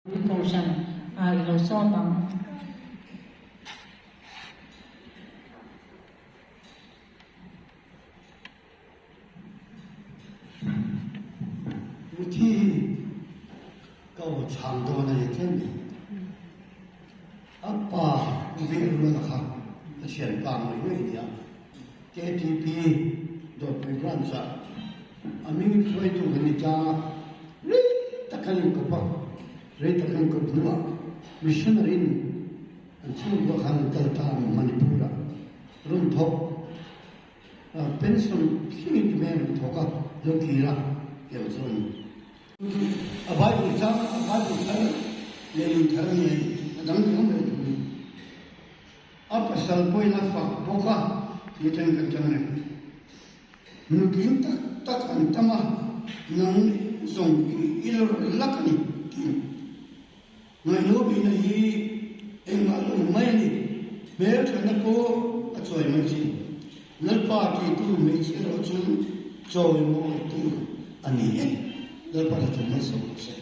Precaution ilosobangที่ก็ทำตัวในเช่นอัปปาวิรุณครับเขียนตามมาอยู่เนี่ย KTP โดยเป็นรันซะอามิงช่วยตัวนี้จ้าเรื่องตะกันก็ปะเรื่องตะกันก็หนัวมิชชันนารีนอันชื่อว่าขันตัลตามมณิปุระรุ่นท็อปเป็นส่วนที่มีแม่ทอกยกทีละเกี่ยวส่วนAbai ucap, abai ucap, yang terang yang dalam kamu itu. Apa salpoi nafak boka, itu yang kerjanya. Mungkin tak antama nang zong ilor lakani. Ngayobi na hi engalu maini, betul nak ko acuai macam. Nalpa itu macam rojun joy mo itu aniye. Daripada cuma selesai.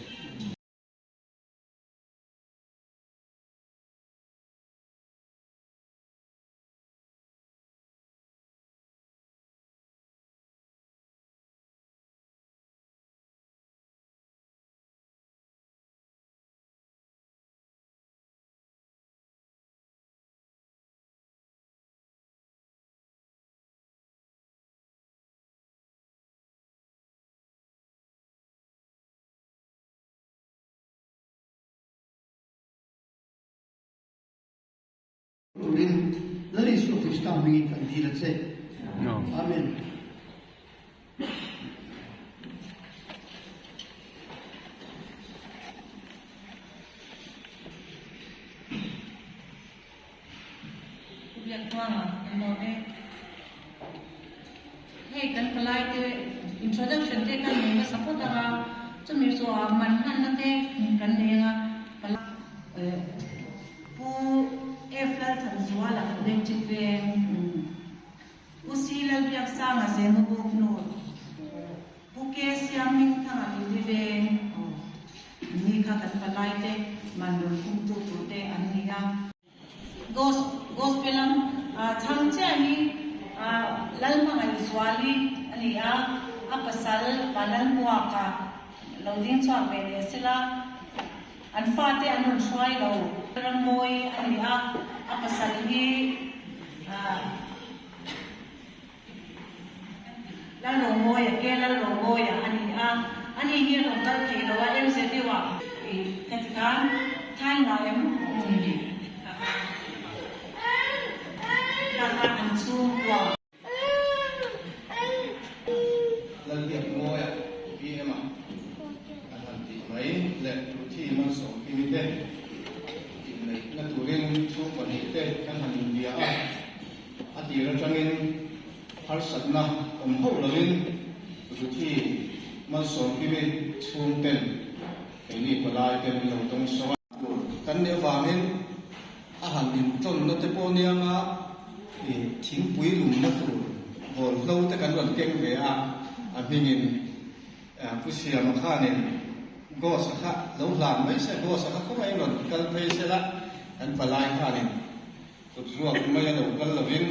Turin dari suatu stamina kan tidak sih. Amin. Kuliah tuang, enoe. Hey, kan kelai tu introduction tu kan ni support apa? Cuma soal mana nanti kan dia kalau pu Efla tanzuala kadengchive usila biaksa ngazemo bokno buke siaming thanga live ni ka katpalaite manul kumtu tute aniga gospelam changche ani lalma ngai swali ania apasal palan buaka lodin chwa mele sila anfate anun swai lo ramoi ania apasal hi la lo moya ke la lo moya ania ani hi ro ta ki lo wa mct wa katikan thai na em ni ka anchu wa la liap moya bi ema ahan ti mai le thi man so ki ni te na turin chu pani te kan han india a ti ra changin har satna ho lovin chu thi man so ki be chung ten ni palai ten lo tong so kan ne wamin a han in ton no te po nia nga thing pui lum na tu bol lo te kan ron keng ve a bingin pusia ma kha ne go sakha lo lan mai se go sakha ko mai ron kal phei se la an palai kha ne tu ruak mai lo kal lovin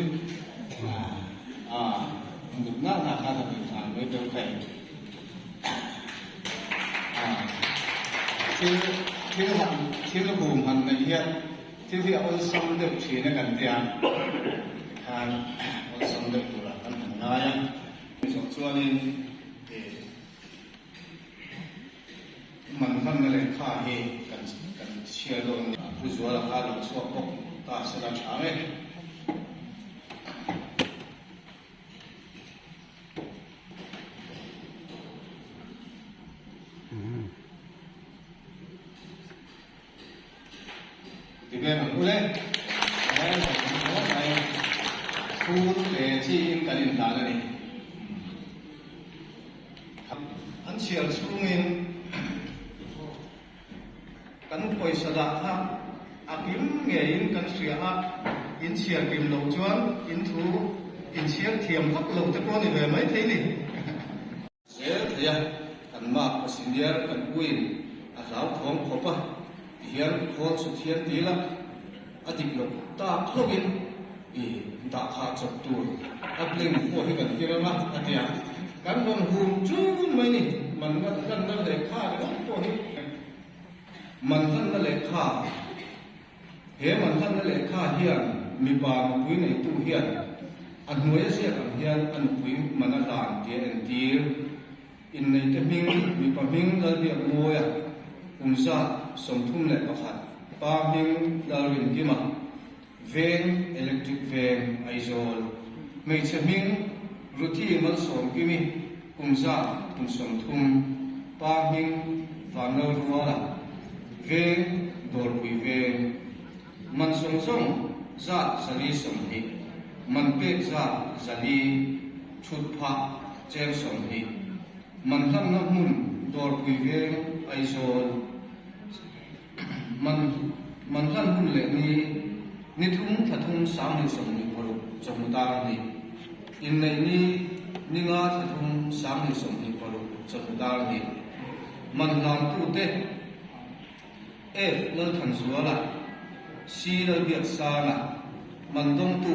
muk na kha na bin than mai do khai thil hum han na hian thil hi on sam de thina kan tia on sam de pura kan na ya so chuanin man khan na le kha he kan share lo pu zuala kha lo chwa ko ta se la chame Tibe ule ai fu le chi kalin da ni an chial chungin kan poi sada ha akim nge in kan sia ha in chial kim lo chuan in thu in chial thiam khak lo te ko ni ve mai thei ni se thaya kan ma passenger kan uin a rau thong khopa ทียนโคสุเทียนตีละอติกลกตาพลกินดาขาจบตัวอับเล่มหัวให้กันที่ระมาอันเดียกันวันหูจูนไม่นี่มันกันนั่นเลยฆ่ากันตัวให้มันท่านนั่นเลยฆ่าเฮ้มันท่านนั่นเลยฆ่าเฮียนมีบามาปุ้ยในตู้เฮียนอันหัวเสียกันเฮียนอันปุ้ยมันน่าด่านเดียนตีอินในเตมิงมีปะมิงแล้วเดียกมวยซาสมทุมเลยประคัดปามิงดารินกิมาเวงอิเล็กทริกเวงไอโซลไม่เชมิงรุที่มันสมกิมีซาสมทุมปามิงฟานเนอร์รัวละเวงดอลปุยเวงมันสงซาสลีสมหิมันเป็ดซาสลีชุดพะเจลสมหิมันท่านนักมุนดอลปุยเวงไอโซลมันท่านหุ่นเหล่นี้นิทุงทัทุงสามในสมนิพรุจมุตานี้อินในนี้นิงาทัทุงสามในสมนิพรุจมุตานี้มันลานตุเตเลิทันสัวละซีเลือกสานะมันต้องตุ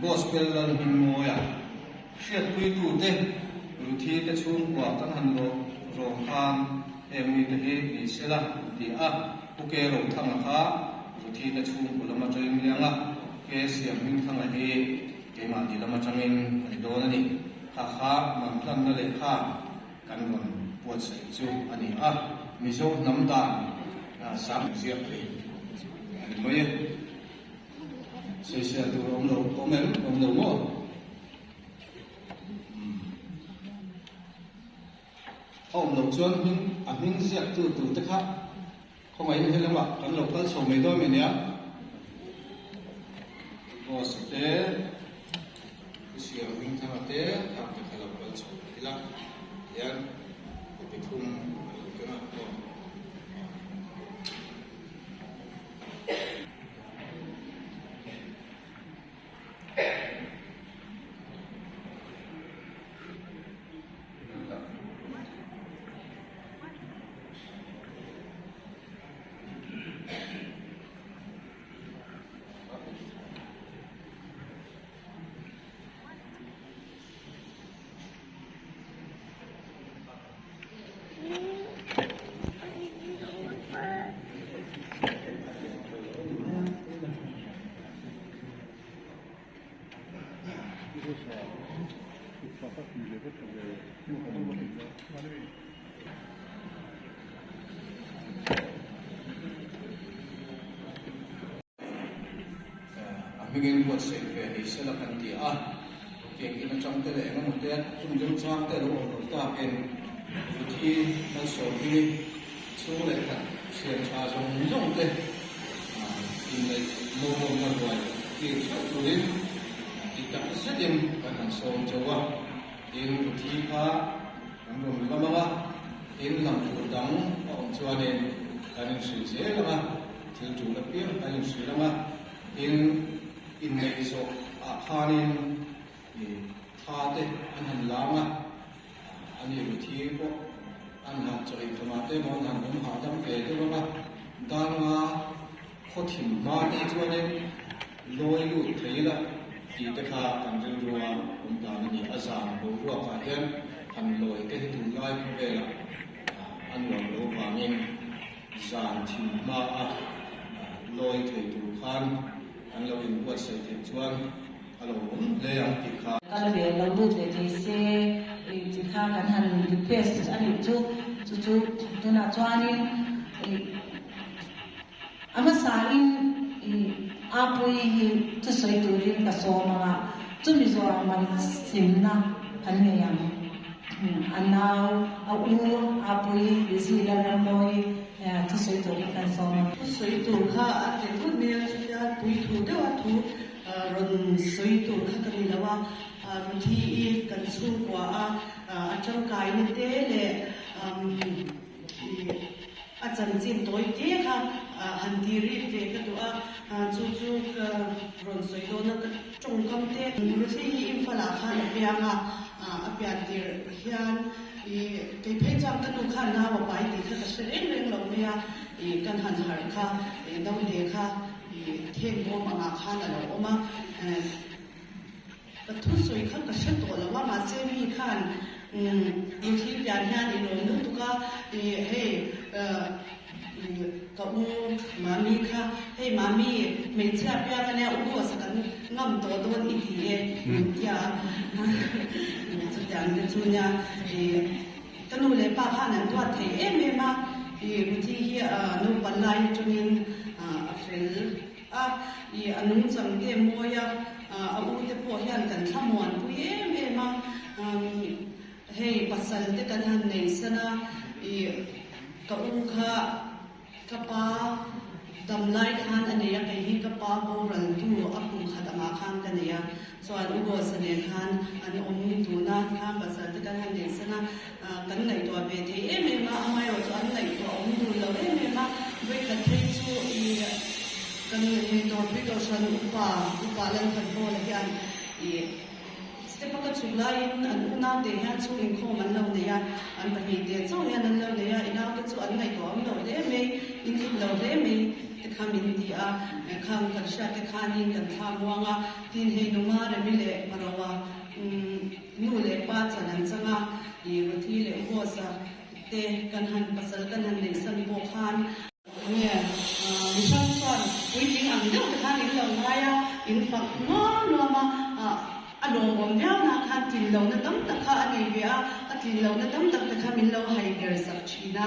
กอสเปลลหิมโมยาเชียดคุยตุเตรุทีเตชุนกว่าตั้งหันโลโรงทานมีเตหิมีเสละดีอ่ะโอเคเราทำนะคะสุดที่จะชูกุลมาจังเลี้ยงอ่ะเคสอย่างมิ่งทั้งหลายเกมาดีละมาจังเองอันนี้โดนนี่ข้ามันพลันนั่นเลยข้ากันก่อนปวดใส่จูอันนี้อ่ะมีโซ่น้ำตาลสามเสียบเลยอันนี้ไม่เสียตัวอมโลอมโลโม่อมโลชวนมิ่งอ่ะมิ่งเสียตัวตะครับkhông ai thấy lắm ạ, cán lộc cán sầu mấy đôi mình nhé. Rồi sắp tới, cái gì ở mình tham gia tới, làm cái cán lộc cán sầu mấy lắm, nhá, cái thùng cái mặt đó. Mungkin buat saya ni silakan dia. Yang kita macam tu le, namun dia cuma cakap tu orang kita pen uji masuk ini semua le kan. Saya cakap tu, ini mohon berdoa. Kita tulen kita sedang kan soal jawab. Ini uji ka, namun lama ini lampu dang orang jual ni kan sih lama, terjual lebih kan sih lama. Inในโซทานินทาเตอันหันลามะอันนี้วิธีพวกอันหัดใจธรรมะเตมองหันผมหาจำเป็นด้วยว่าดาราเขาถิ่มมาที่ช่วยเนี่ยลอยลุดทีละที่ตะขากันจนรัวผมตานี่อาจารย์รู้ว่าการเรียนทันลอยเตถึงลอยเวลาอันหวังรู้ว่าเนี่ยจานถิ่มมาลอยถึงถูกขันอันเราเป็นวัดเสด็จชวนอารมณ์เลยอย่างติดขาก็เลยเราดูแต่ที่เซ่ที่ข้ากันหันดิเพสอันนี้จุตัวน่าจวนี่อามาสาอินอาปุยจะสวยตัวเรียนกับโซมาจุมิโซอามันสิมนะพันเนียงอันน่าอาอาปุยดิสิลาลามอยจะสวยตัวเรียนกับโซมาสวยตัวข้าแต่ทุกเมียสุดยอดปุยถูเดียวถูรอนสวยตัวข้ากันนี่แล้วว่าบางทีกันสู้กว่าอาจารย์กายนี่เต้เลยอาจารย์จีนตัวเต้ค่ะฮันดีรีเวก็ตัวจู่รอนสวยตัวนั้นจงคำเต้รู้ที่อินฟลาค่ะเบียงเบียดีเฮียนที่เพจจังกันดูข้าหน้าว่าไปที่เขาจะเสด็จเรื่องเราเนี่ย กันหันหาค่ะดาวเดค่ะเทงโมมาอาคารแล้วออกมากระทุสวยข้างกระชัดตัวแล้วว่ามาเซมีขันอยู่ที่ยานยานอีโนนึกตุกะให้กับมามีค่ะให้มามีไม่เชื่อพี่กันเนี่ยอุ้งสักกันงำตัวตัวอีทียาจุดอย่างจุดเนี่ยกันนู่นเลยป้าข้านั่นตัวเทเมมาวิธีนู่นปันไลจนินเฟลอันนู้นจังเดียมวยเอาอุ้งเตปอยานกันขมวนผู้เมมาให้ปัสสาวะกันหันในสนะกับอุ้งค่ะกับป้าดำไล่ขันอันนี้ยังไงที่กับป้าโบราณตู้อับอุ้งขัดมาขันกันเนี่ยส่วนอุโบสถเนี่ยขันอันนี้องค์ดูนะขันปัสสาวะกันหันในสนะกันไหนตัวเบทีเมมาเอาไม่รู้อันไหนตัวองค์ดูแล้วเมมาเวกันที่ชูกันในตัวพิจารณาอุปาเล่นขันโบเลยยันสเตปก็ชุลายอันอุณาเดียชูอินโคมันเราเนี่ยอันปฏิเดียจ้องยันนั่นเราเนี่ยอินาก็ชูอันไหนตัวเราเดไม่อินทิเราเดไม่แต่ข้ามินดีข้ามกันชาติข้านินกันข้ามวังทินให้นุมาเรมิเลมาเราว่านู่นเลยป้าจันนันจังวันที่เลยหัวซะเตะกันหันภาษากันหันในสันโบคานเนี่ยดิฉันก่อนวิธีอันเดียวกับท่านอีกแล้วไงอินฟังน้องนัวมาอารมณ์ผมเท่านั้นค่ะจินเราเนี่ยตั้งแต่ข้าอันนี้เวียจินเราเนี่ยตั้งแต่ข้ามินเราให้เกิดสักชีนะ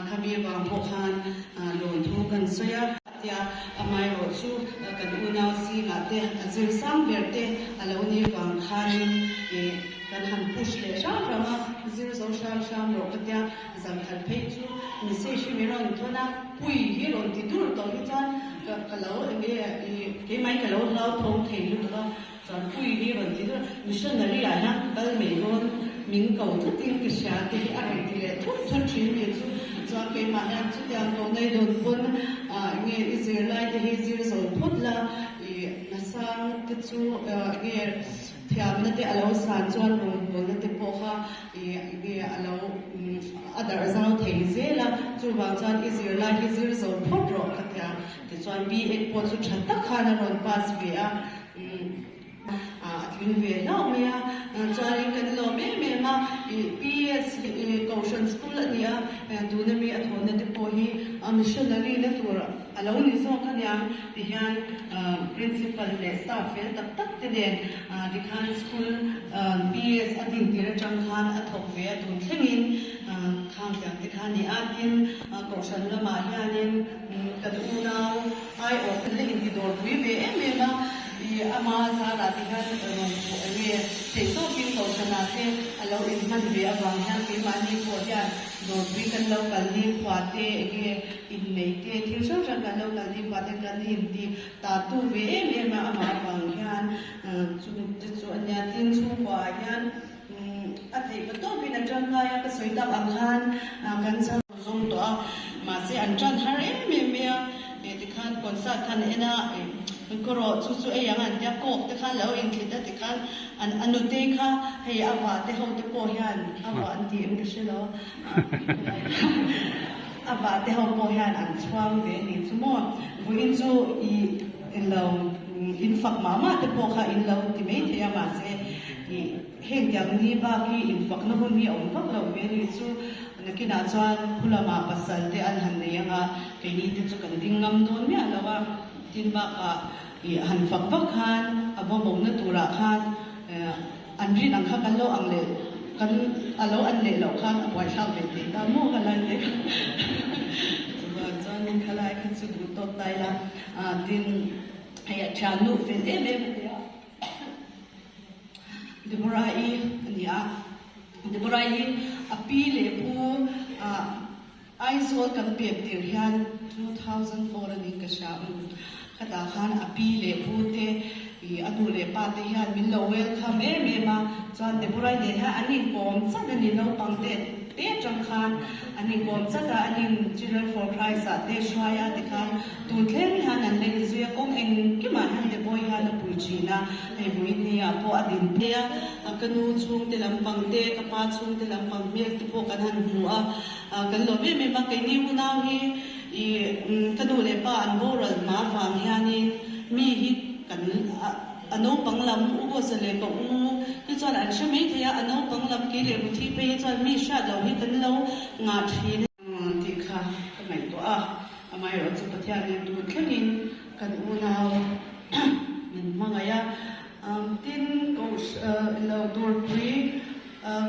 ข้ามีบางพวกขันโดนทุกันเสียที่ไม่รู้สู้กันอุณาสีมาเตะจิลซัมเบอร์เตะอะไรวันนี้บางขันกันหันพุชเลยช่างพระมาจิลโซช่างโรกเดียสังขัดเพจจูมิเซชิมิรอนทุน่าปุยฮิโรนติดูตัวที่จันกับเราเกี่ยไม่กับเราทงเทลุตัวจนปุยฮิโรนติดูมิชชันนารีอะไรก็ไม่รู้มิงเก่าทุกทีก็เสียที่อะไรที่เลยทุกชิ้นเลยจนเกี่ยมาเนี่ยทุกอย่างตรงในโดนปนเนี่ยอิสราเอลที่ฮิซิลส่งพุทธละนัสซังติดชูเนี่ยที่อามันเตะอาเราสานจวนบนเตะโปค่ะเนี่ยอาเราอัดเราเทเซละจูบางจวนอิสราเอลฮิซิลส่งพุทธรอกค่ะแต่จวนบีเอ็กปอสุดชัดตักขานนพาสเวียที่เวลาเมียจวนกันเราไม่มาPS Caution Schoolเนี่ยดูเนี่ยมีอัฐวนเตะโปฮีมิชชันนารีเนี่ยตัวเราเนี่ยส่งกันยังที่ฮัน principal และ staff ตักที่เด่นที่ฮัน school PS อดีตที่เราจังฮันอัฐเวียตุนเทมินข้างจากที่ฮันนี่อาดินCaution ละมาฮันเนี่ยกัดอุณาไอโอเป็นเรื่องที่โดนวิเวเมนะอามาซาลาที่ฮันเนี่ยเสียงตัวพิมพ์Cautionนาเทเราอินมันเบียบางอย่างที่มันนี่พอจะโดนวิกันเรากันนี่ขวาเตะอินเนเตะที่ช่างกันเรากันนี่ขวาเตะกันนี่ดีตาตู้เวเนี่ยมาอามาบางอย่างจุดส่วนเนี่ยทิ้งชั่วยันอาทิตย์ก็ต้องเป็นจังไงก็สวยตาบางฮันกันสังสมตัวมาเสียอันจันทร์เมียที่ขันคนสัตว์ขันเอ็น่ะมันก็รอสู้ๆอย่างนั้นจะโกกที่ขันแล้วอินทิดที่ขันอันนู้นที่ค่ะให้อาวาที่เขาที่โปรยันอาวาอันที่มันก็ใช่แล้วอาวาที่เขาโปรยันอันสว่างเด่นนี่สมมติว่าอินจูอินเราอินฝักมาที่โปรค่ะอินเราที่ไม่ที่มาเสียเห็นอย่างนี้บ้างที่อินฝักนั้นมีองค์ฝักเราเวียนอินจูนักนาจารย์ผู้ละมาปัสสันที่อันหันเนี่ยค่ะเป็นนี่ที่จะกันดิ้งงำโดนเนี่ยแล้วว่าทินบ้าค่ะหันฝักฟักขันอาบ่มงนั่นตัวละขันอันนี้นังข้ากันโลอังเลกันอันโลอันเลเราขันเอาไว้ช่างเป็นตีตาโม่กันเลยเด็กตัวจานนี่ขลายขึ้นสุดตัวตายละดินให้ชาลูเป็นเมเดบราอีเนี่ยเดบราอีอปีเลปูไอโซลกันเปียบเดียวยัน2004นี่ก็ชาขดาขันอปีเลปูเตอนุเลปาเตยันมิลโลเวลคัมเมมาจวนเดบราอีเนี่ยอันนี้กอมสักนี่เราปังเตเตจังขันอันนี้กอมสักอันนี้ Children for Christ เตชวายติขันตุนเทมิฮันอันเลนซุยกงเองกี่มาฮันเดบอยฮันปุจีนะไอ้บุญนี่พออดินเตียกันนูชุงเตลำปังเตกับป้าชุงเตลำปังเมียที่พวกกันหันหัวกันหลบไม่มาเกนี่วุนาฮี pa an boral ma wang hianin mi hi kan ano panglam ugo sale ko hi chuan an shame thia ano panglam ki le bu thi pe hi chuan mi sha lo hi kan lo nga thin ti kha kamai to amai ro chu pathian ni tu thlengin kan unaw min mangaya tin ko lo dor pui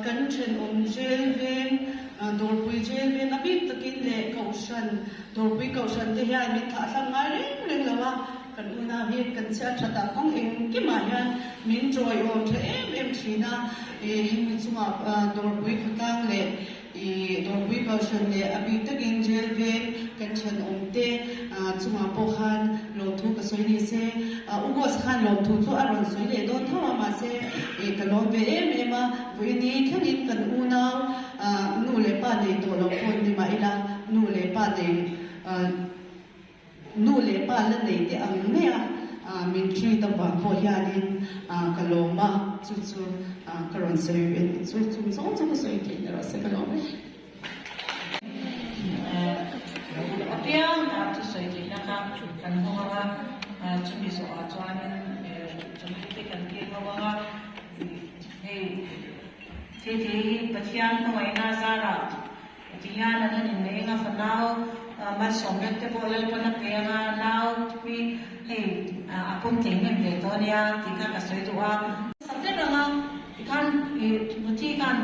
kan chen jel ven dor pui jel ven abi takin le kaushan dor pui kaushan te hian mi tha sang ngai reng lawa kan una hi kan cha thata kong eng ki ma hian min joy o the em thina mi chunga dor pui khatang le dor pui kaushan le abi takin jel ven kan chen te chunga po khan lo thu ka soi ni se ugos khan lo thu chu aron soi le don thawa ma se kalon ve em ma voi ni thangin kan una nu le pa nei to lo phon ni ma ila nu le pa la nei te ang me min tri ta ba po hianin kaloma chu karon soi ve chu so soi ke ro se kaloma Apiang tu soi ke nakam kan hawa chumi so chuan chumi te kan ke hawa thế pathian ko mai na zara tiya na ni nei nga fanao ma som net te bolal pa na pe nga now pi apun te nge ve to nia tika ka soi tuwa sabte ranga kan buti kan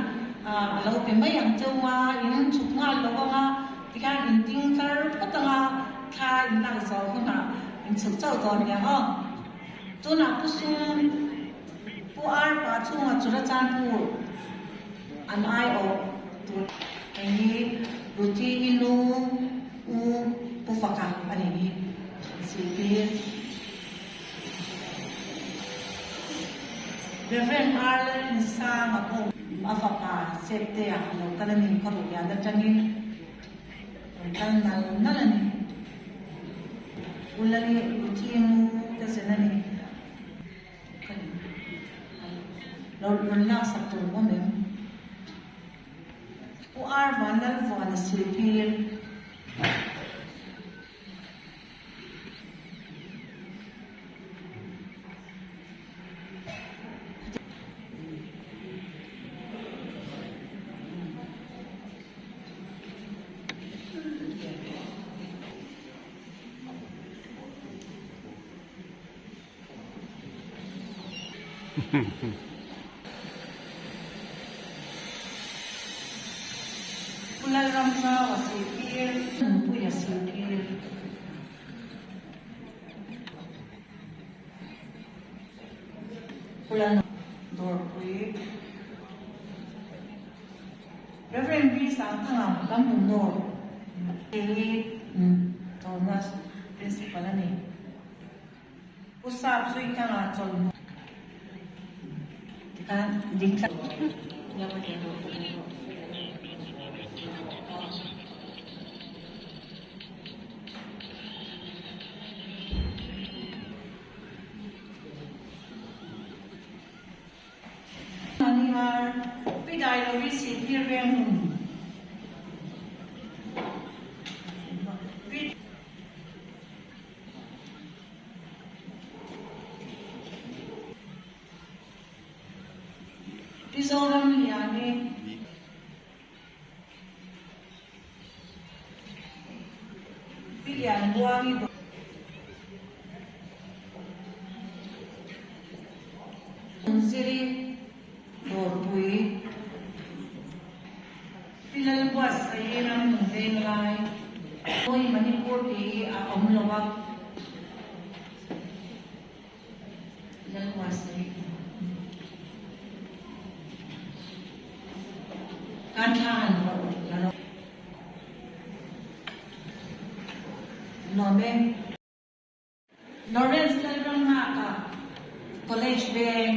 alo pe mai ang chowa in chuk nga lo nga tika in ting kar patanga kha in na so na in chuk chau to nia ha tu na pu sun pu ar pa chu nga chura chan pu an ai o tu ini ruti inu pufaka ani ni sipir Reverend Arlen sa mako afaka septe ya lo kanani ko ya da tanin kan nalani ulani ruti inu kasenani kan lo na sa tu mo ar vanal van silpir Pulal ramsa wasipir puya silpir pulal dor pui Reverend B sang thangam kampung nor Thomas principal ani usap sui kanga chol kan dingka ya begitu Pidai lo receive here vem Pisoram liane Pilihan buang itu Siri Dorpui Pilal buas ayam mendengai Oi Manipur di Omlowak Pilal buas Kanhan Nome Lawrence Lalban Maka College Bank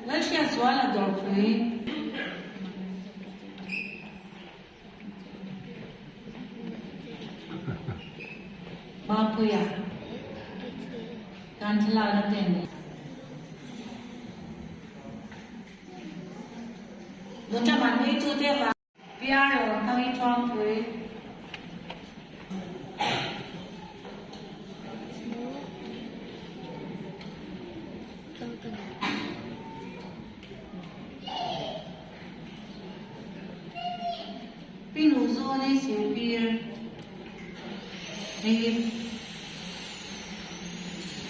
Lascia suola dopo Bapu ya kan celana tene Lunca mani itu dia piano tangi chuang pui pinu zo ni se pir ni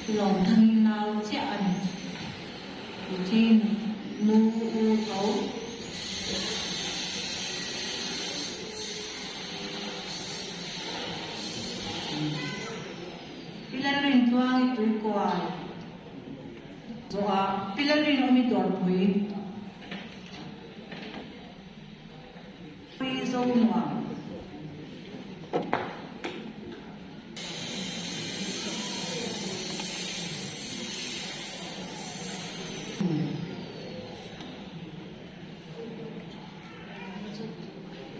lòng thanh nào chạm trên nu u tấu pilarin tuang itu kuat doa pilarin omi dor pui pui zo nuang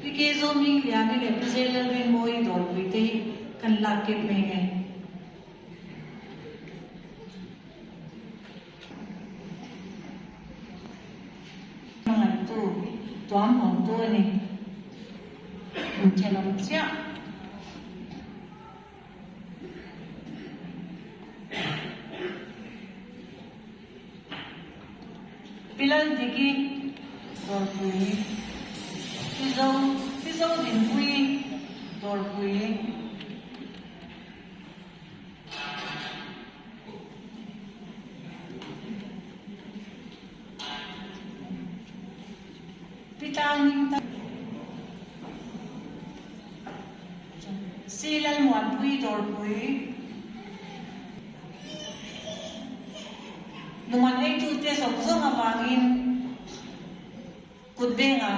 Pike zo ming lian ni le pzel rin moi dor pui te kan la ke me nge ngan tu tuam hong tu ni chen lam chia pilal diki dor pui Piso din pui dor pui pitangin ta silal muan pui dor pui numan ai tu te sok zong awangin kutbenga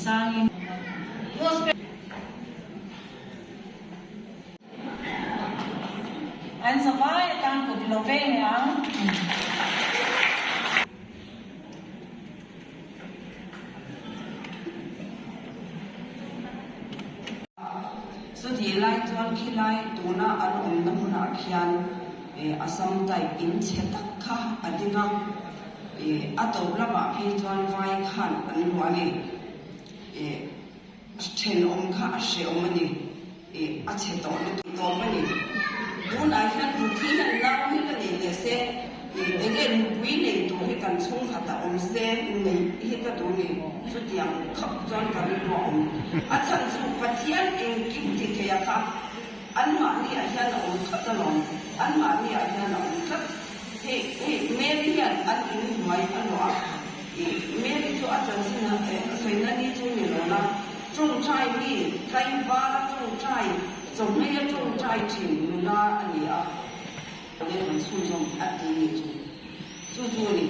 sangin an savai tang ko dilove ne ang so di lai chuan khilai tuna an om na huna khian asam tai in chetak kha adinga ato lama phi chuan vai khan an ruani chen om kha she om ni a che to ni to mani dun a hian ru thi han lau hi la le se again we nei to hi kan chung khata om se nei hi ta do ni chu tiang khap chuan ka ri ro om a chan chu pathian eng kim ti ke ya ka an ma ni a hian om khata lom an ma ni a hian om khat he merian an in mai an lo a meri chu a chan sin na soi na ni chu ni lo na chung chai ni kai ba la chung chai总那个种在挺那里啊，我们很注重安定的注注呢，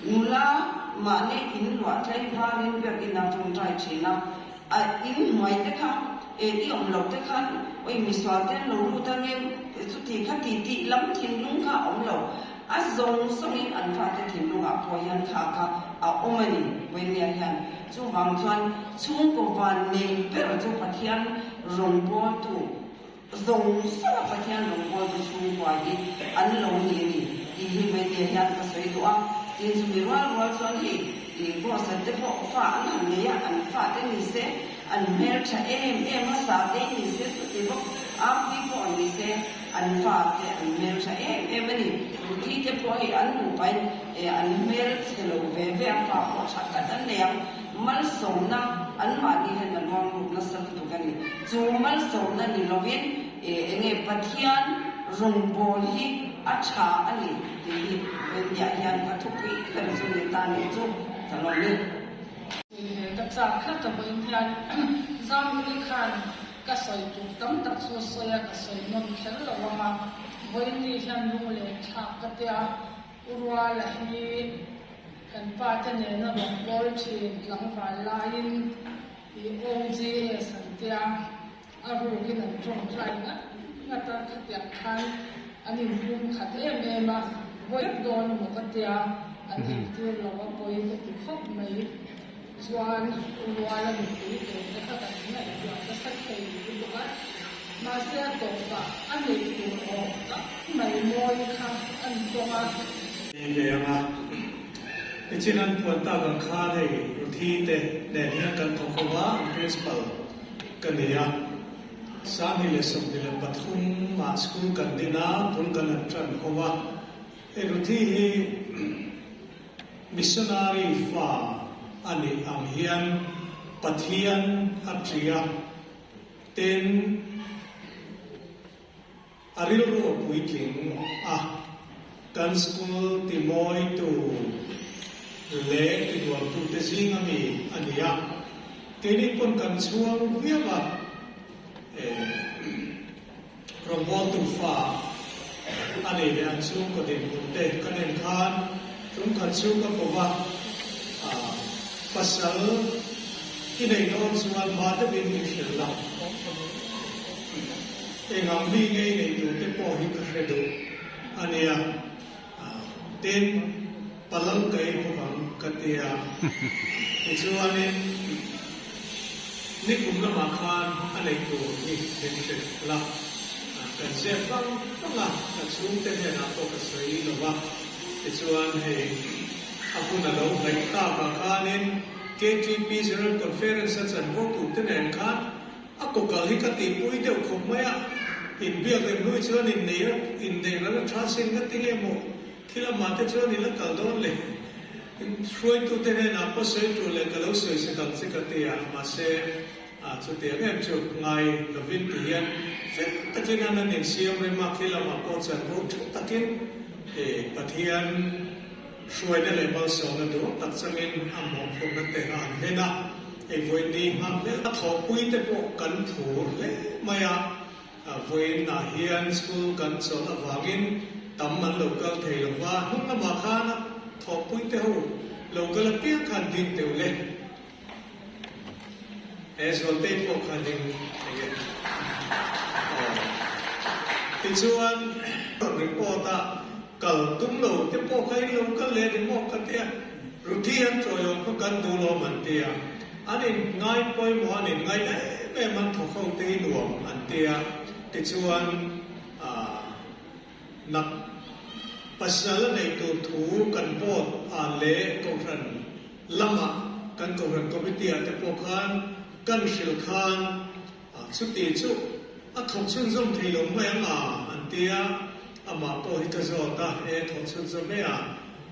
努拉马内因罗在发明别个那种在挺那啊，因为的看，一用落的看，为米刷的路路当面，出题看弟弟lâm挺弄看我们了。啊，从送因安发的挺弄啊，破yan卡卡啊，我们呢为咩yan，就王川中国湾内，别个就把天容波度。dùng rất là phát hiện đồng bộ chung qua đi ăn lâu nhiều đi mấy tiền hiện cái sấy đó tiền chúng mình nói cho thì có sản xuất họ phá ăn này ăn phá cái gì sẽ ăn mer cha em mà sao cái gì sẽ thì có áp đi có gì sẽ ăn phá cái ăn mer cha em này thì cái có ăn đủ bài ăn mer thì lâu về phá họ chắc cái ăn này mal sống na ăn mà đi hay là ngon lúc nó sắp tụ cái này dù mal sống na đi lovin nghe pathian rong bol hi acha ani ti ya yan ka thupi kan zo ni ta ni zo talo ni ka cha kha ta bo in hian zam ni khan ka soi tu tam tak so soya ka soi non khel lo ma boin ni hian lu le tha ka tia urwa la hi kan pa ta ne na rong bol chi lang fa lain i oji san tia aru ki nan chong trai na ta khatia khan อันนี้ภูมิขัดเอ็มมาไว้โดนหัวกระเตียอันนี้ที่เราว่าปอยก็ติดครบไม่ชวนวัวแล้วมีตีเด็กแล้วก็แบบนี้เดี๋ยวจะสักทีดูว่ามาเสียตัวว่าอันนี้ตัวออกก็ไม่มอยค่ะอันตัวมานี่เองอ่ะที่ฉะนั้นควรตั้งค่าให้ที่เด็กเนี่ยกันทงว่า principal กันเนี่ยสามีเลสมเดลปัทุมมาสกุลกันดีนะทุนกันจันทว่าเอรุที่มิชชันนารีฟ้าอันนี้อัมเฮียนปัทเฮียนอัจฉริยะเต็นอาริลโรปุยทิงกันสกุลติมอยตูเล็กที่ตัวผู้เตจิงอามีอันนี้เต็นคนกันช่วงเวียบรองบอลตุฟ้าอันนี้เป็นอันช่วงก็เด่นคนเด็กกันเด่นขานช่วงกันช่วงก็บอกว่าภาษาที่ในโลกส่วนมาจะเป็นอิสลามเองอันนี้ไงในตัวที่พ่อฮิกเรดูอันนี้เต็นพลังใจพวกมันกันเดียอีกส่วนนึงนี่กลุ่มละมาคานอะไรตัวนี่เป็นเสร็จละกันเสียฟังต้องละกันสูงเต็มเลยนะตัวกษัตริย์หรือว่าอีกส่วนให้อาคุณเราไปตาบาคานิน KGP General Conference สันพวกถูกที่ไหนกันอากูกาลิกติปุยเดียวคงไม่อะอินเบียกันด้วยส่วนอินเดียอินเดียแล้วทราสินกันที่เงี้ยมั้งที่ละมาที่ส่วนนี้ละกัลโดนเลยช่วยตัวเองนะเพราะเสียจุเลยก็เราเสียสิ่งสิ่งที่มาเสียสุดท้ายเนี่ยจุดไงกับวินที่ยันเฟตตะกี้นั้นเนี่ยเสียไม่มาที่ละมาพอจะรู้ตะกี้ปะที่ยันช่วยได้เลยบางส่วนดูตัดสมินทำมองคนนั้นแต่งานเห็นนะวันนี้มาเนี่ยถอดปุยแต่พวกกันถูเลยไม่อะวันน่ะเฮียนสกูลกันสอนวากินตั้มมันลูกก็เที่ยวว่าหุ่นละมาขานะถอดปุยแต่หูลูกก็เลยเปียกขันดินเที่ยวเลยส่วนเต้พวกขันดินที่ส่วนรีพอร์ตกัลตุ้มลูกที่พวกใครลูกก็เลยที่มอกกันเที่ยรูที่อันโจยงก็กันดูโลมันเที่ยอันนี้ง่ายไปหมดนี่ง่ายได้แม่มันถูกเข้าตีหลวงอันเที่ยที่ส่วนนักปัสสาวะในตัวถูกันโพดเละกงรันละมากันกงรันก็ไม่เที่ยแต่พวกขันกันสิลคานสุดที่สุดถกซึ่งส่งที่ลงไม่อันเดียมาพอที่จะจอดถกซึ่งส่งไม่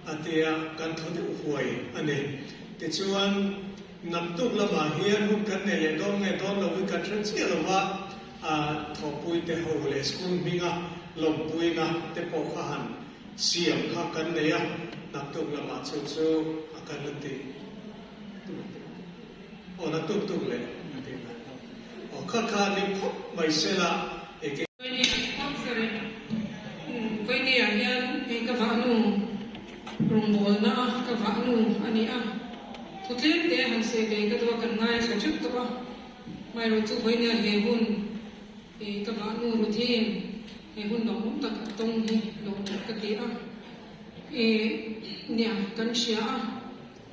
อันเดียกันทนที่หวยอันนี้แต่ชวนนับตุกละมาเฮียนหุ่นกันเนี่ยยังต้องเราวิกันเชื่อหรือว่าถกปุยแต่หัวเลยสกุลมิงลงปุยนะแต่พอขันเสียงขักันเนี่ยนับตุกละมาสู้ๆกันนั่นทีนักตุกเลยข้านี่พบไม่เสียละเอกวันนี้พบเสร็จวันนี้ยันกับฝาหนูรงบอลนะกับฝาหนูอันนี้ทุกเรื่องเดียหันเสียกันตัวกันง่ายสุดชุดตัวไม่รู้ทุกวันนี้เฮหุ่นกับฝาหนูรูทีนเฮหุ่นดอกมุ้งตะตรงนี้ดอกกระเดียเนี่ยกันเสีย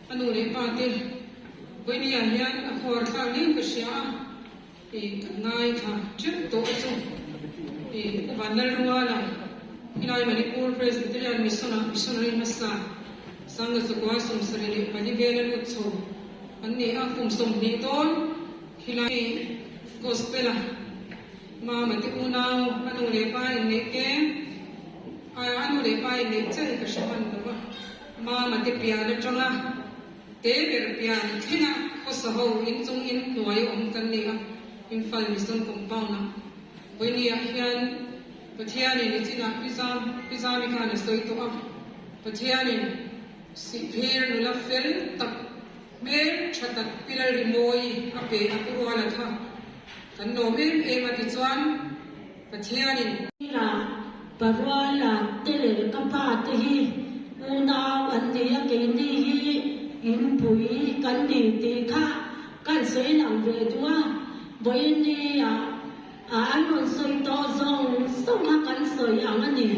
อันนู้นเลยป้าเต้วันนี้ยันขวดข้าวเลี้ยงก็เสียง่ายค่ะจุดโตจุดวันนั้นรู้ว่านะที่นายมันพูดเพรสติเรียนมิสนารีมาสังกัดสกัดสมสรีมันนี่เวลาอุตส่าห์อันนี้คุมสมนิตอนที่นายก็สเปล่ามามันที่อุณาวอันนู้นเลยไปเนี่ยแกอันนู้นเลยไปเนี่ยเจ้าก็ชอบมันตัวมามันที่เปียร์จังละเตะเปียร์ที่น่ะก็สบายอินจงอินหน่วยกันเนี่ยอินฟัลมิสต์คอมพาวน์นะวันนี้ยันปัจจัยนี้ที่นักพิจารณาการสตัวตัวปัจจัยนี้สิเพลนุลาเฟลตักเมื่อชัดตักพิลาริโมยอาเปอาปุรัวละท่ากันโนเมนมาติจวนปัจจัยนี้ละปรัวละเตเลกัปาติฮีอุณาวันเดียกินดีฮีอินปุยกันดีตีค่ะกันสวยหลังเวตัววันนี้ อันนสวยโตซงส่งมากันสวยอย่างนี้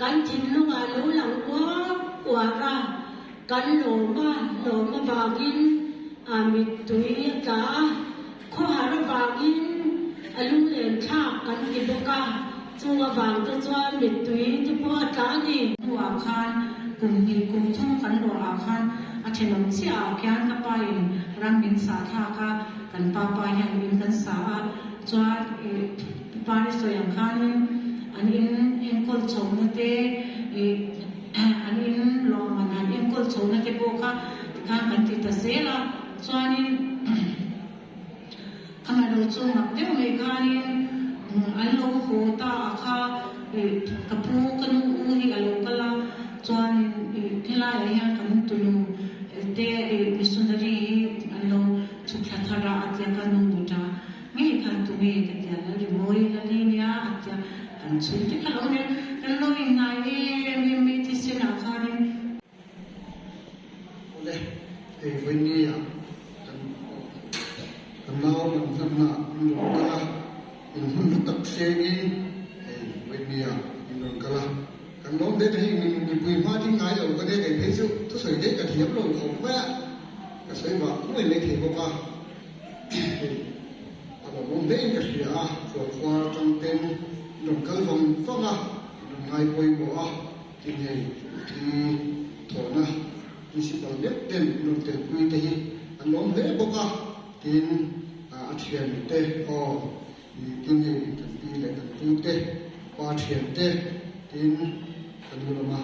กันทิ้งลูกรู้หลังว่าระกันโลมาบากินมิตุยกาข้อหาระบากินลุงเล่นชากันกิบกาจุงบางตัวจวนมิตุยที่พวกกันนี่หัวคันกุมหิกุมทุ่งกันหัวคันอาเชนมเสียแกนกับไปรังบินสาธากันป้ายังบินกันสาจวนปาริสยังคันอันนี้คนชมนั่นเองอันนี้ลองมันอันนี้คนชมนั่นเองพวกกันติดเสียละจวนนี้ขณะเราชมนักเดียวไม่กันอันโลโหตาค่ะกับพวกกันอุ้ยกันลงกันละจวนที่ลายยังกันตุลูเดมิสุนดารีอันโลชุกขธาราอัตยกันนุ่งบุตรไม่กันตุเมกันเดียร์ลิโมยละลีเนียอัตยกันชุดที่กันเราเนี่ยกันเราอินไงมีที่สิ่งอาคารเนี่ยเลยวันนี้กันเรามันทำหน้ามันหลงกันละมันตัดเสียงวันนี้มันหลงกันละกันน้องเด็กที่มีปุยมาที่ไหนเราก็ได้ไอ้เพชรทุกสิ่งได้กระเทียมลงของแม่ก็ใส่ว่าไม่เลยเทียบกันแต่ผมเด็กก็เสียขวดควาจำเป็นหลงกันฟังฟังหลงไงปุยบ่ที่ไหนที่ถอนนะที่สิบวันเด็กเต็มหลงเต็มปุยที่อันน้องเด็กบอกที่อาเทียนเตะที่นี่กันปีเลยกันปุยเตะปาเทียนเตะที่กันดูมา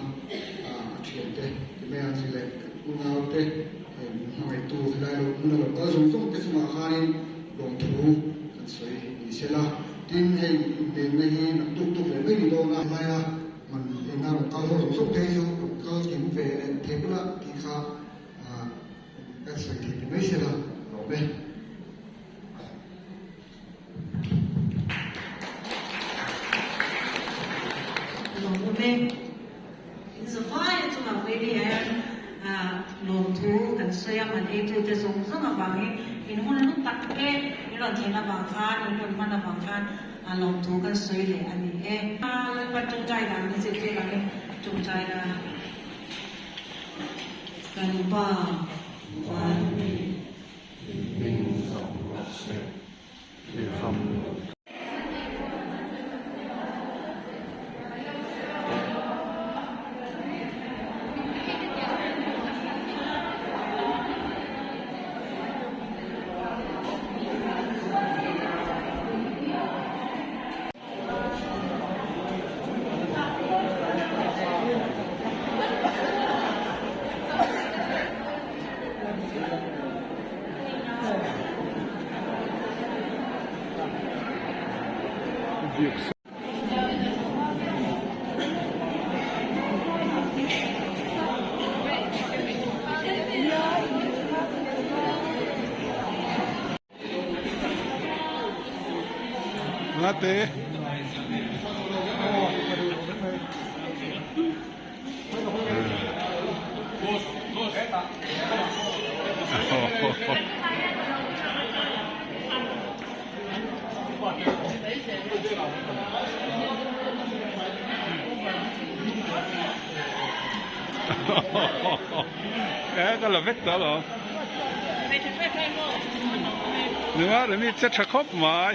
เทียนเตะที่แม่สิเลยมุงเอาเตะหอยตูที่ได้เราก็ส่งเตะสมาคาริลงถูกันสวยดีเสียละที่ให้เป็นไม่ให้ตุกเลยไม่ดีโดนอะไรมันเองนะเราส่งเตะอยู่ก็กินเฟรเทปละที่ข้าก็สวยที่ไม่เสียละหลบเลยลงทุนกันเสียมันจะส่งสมาบางอินหุ่นลุกตักเอ๊ะเราเทียนบางครั้งเราคนมันบางครั้งลงทุนกันเสียเลยอันนี้เราปัจจุบันกันนี่สิ่งที่เราจงใจกันบ้าวันนี้เป็นสองเสียเป็นคำMate. Con là vết đó rồi. Nữa là mi chết khóc mà.